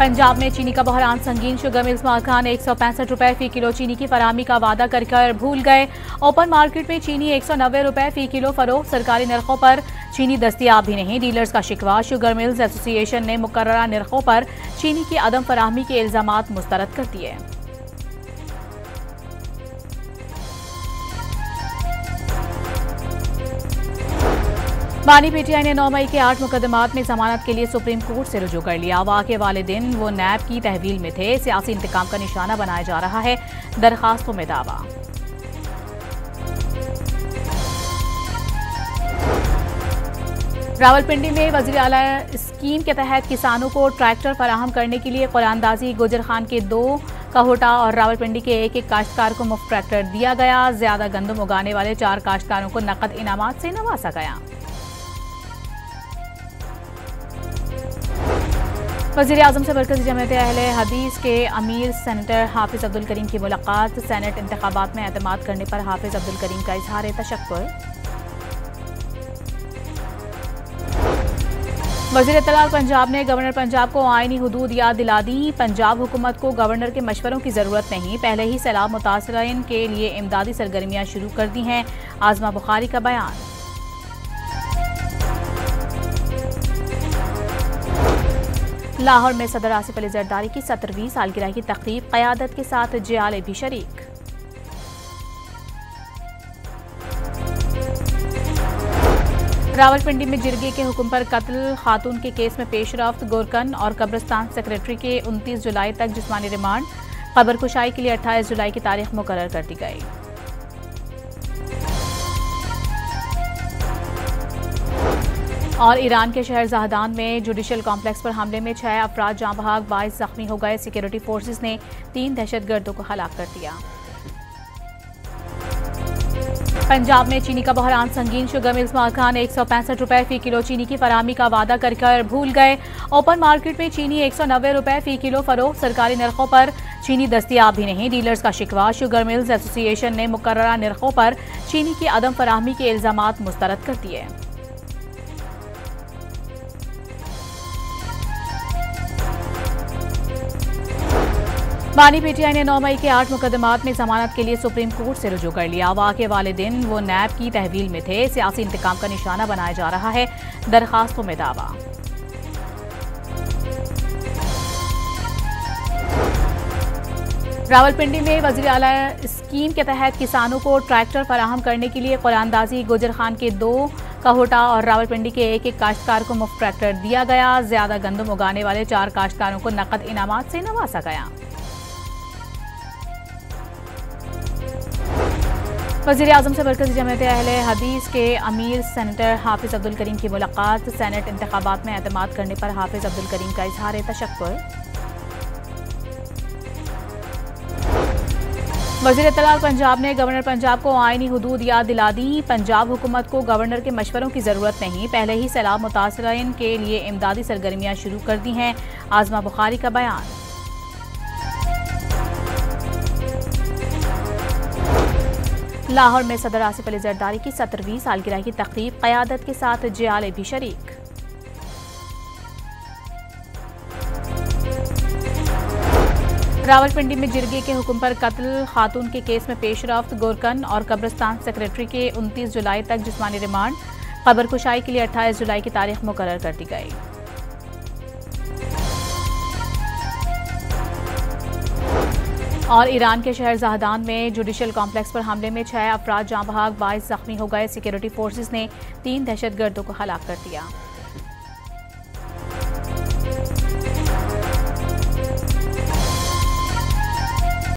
पंजाब में चीनी का बहरान संगीन। शुगर मिल्स मालकान 165 रुपए फी किलो चीनी की फराहमी का वादा कर भूल गए। ओपन मार्केट में चीनी 190 रुपए फी किलो फरोख्त। सरकारी नरखों पर चीनी दस्तियाब भी नहीं, डीलर्स का शिकवा। शुगर मिल्स एसोसिएशन ने मुकर्ररा नरखों पर चीनी की अदम फराहमी के इल्जामात मुस्तरद कर दिए। बानी पीटीआई ने 9 मई के 8 मुकदमात में जमानत के लिए सुप्रीम कोर्ट से रुजू कर लिया। वाक़े वाले दिन वो नैब की तहवील में थे। सियासी इंतकाम का निशाना बनाया जा रहा है, दरखास्तों में दावा। रावलपिंडी में वज़ीर आला स्कीम के तहत किसानों को ट्रैक्टर फराहम करने के लिए कुरानदाजी। गुजर खान के 2 कहोटा और रावलपिंडी के एक काश्तकार को मुफ्त ट्रैक्टर दिया गया। ज्यादा गंदम उगाने वाले 4 काश्तकारों को नकद इनामात से नवाजा गया। वज़ीर-ए-आज़म से मरकज़ी जमात अहले हदीस के अमीर सेनेटर हाफिज अब्दुल करीम की मुलाकात। सेनेट इंतखाबात में एतमाद करने पर हाफिज अब्दुल करीम का इजहार तशक्कुर। वज़ीर इत्तलाल पंजाब ने गवर्नर पंजाब को आईनी हुदूद याद दिला दी। पंजाब हुकूमत को गवर्नर के मशवरों की जरूरत नहीं, पहले ही सैलाब मुतासरीन के लिए इमदादी सरगर्मियां शुरू कर दी हैं। आजमा बुखारी का बयान। लाहौर में सदर आसिफ अली जरदारी की 70वीं सालगिरह की तकरीब, क़यादत के साथ जियाले भी शरीक। रावलपिंडी में जिरगे के हुक्म पर कत्ल खातून के केस में पेशरफ्त। गोरकन और कब्रिस्तान सेक्रेटरी के 29 जुलाई तक जिस्मानी रिमांड। खबर कुशाई के लिए 28 जुलाई की तारीख मुकर्रर कर दी गई। और ईरान के शहर जहदान में जुडिशल कॉम्प्लेक्स पर हमले में 6 अफराद जाँ बहक, 22 जख्मी हो गए। सिक्योरिटी फोर्सेस ने 3 दहशतगर्दों को हलाक कर दिया। पंजाब में चीनी का बहरान संगीन। शुगर मिल्स मालकान 165 रुपए फी किलो चीनी की फराहमी का वादा कर भूल गए। ओपन मार्केट में चीनी 190 रुपए फी किलो फरोख्त। सरकारी नरखों पर चीनी दस्तियाब भी नहीं, डीलर्स का शिकवा। शुगर मिल्स एसोसिएशन ने मुकर्ररा नरखों पर चीनी की अदम फराहमी के इल्जामात मुस्तरद कर दिए। बानी पीटीआई ने 9 मई के 8 मुकदमात में जमानत के लिए सुप्रीम कोर्ट से रुजू कर लिया। वाक़े वाले दिन वो नैब की तहवील में थे। सियासी इंतकाम का निशाना बनाया जा रहा है, दरखास्तों में दावा। रावलपिंडी में वज़ीर आला स्कीम के तहत किसानों को ट्रैक्टर फराहम करने के लिए कुरानदाजी। गुजर खान के 2 कहोटा और रावलपिंडी के एक काश्तकार को मुफ्त ट्रैक्टर दिया गया। ज्यादा गंदम उगाने वाले 4 काश्तकारों को नकद इनामात से नवाजा गया। वज़ीर-ए-आज़म से मरकज़ी जमात अहले हदीस के अमीर सेनेटर हाफिज अब्दुल करीम की मुलाकात। सेनेट इंतखाबात में एतमाद करने पर हाफिज अब्दुल करीम का इजहार तशक्कुर। वज़ीर इत्तलाल पंजाब ने गवर्नर पंजाब को आईनी हुदूद याद दिला दी। पंजाब हुकूमत को गवर्नर के मशवरों की जरूरत नहीं, पहले ही सैलाब मुतासरीन के लिए इमदादी सरगर्मियां शुरू कर दी हैं। आजमा बुखारी का बयान। लाहौर में सदर आसिफ अली जरदारी की 70वीं सालगिरह की तकरीब, क़यादत के साथ जियाले भी शरीक। रावलपिंडी में जिरगे के हुक्म पर कत्ल खातून के केस में पेशरफ्त। गोरकन और कब्रिस्तान सेक्रेटरी के 29 जुलाई तक जिस्मानी रिमांड। खबर कुशाई के लिए 28 जुलाई की तारीख मुकर्रर कर दी गई। और ईरान के शहर जहदान में जुडिशल कॉम्प्लेक्स पर हमले में 6 अफराद जाँ बहक, 22 जख्मी हो गए। सिक्योरिटी फोर्सेस ने 3 दहशतगर्दों को हलाक कर दिया।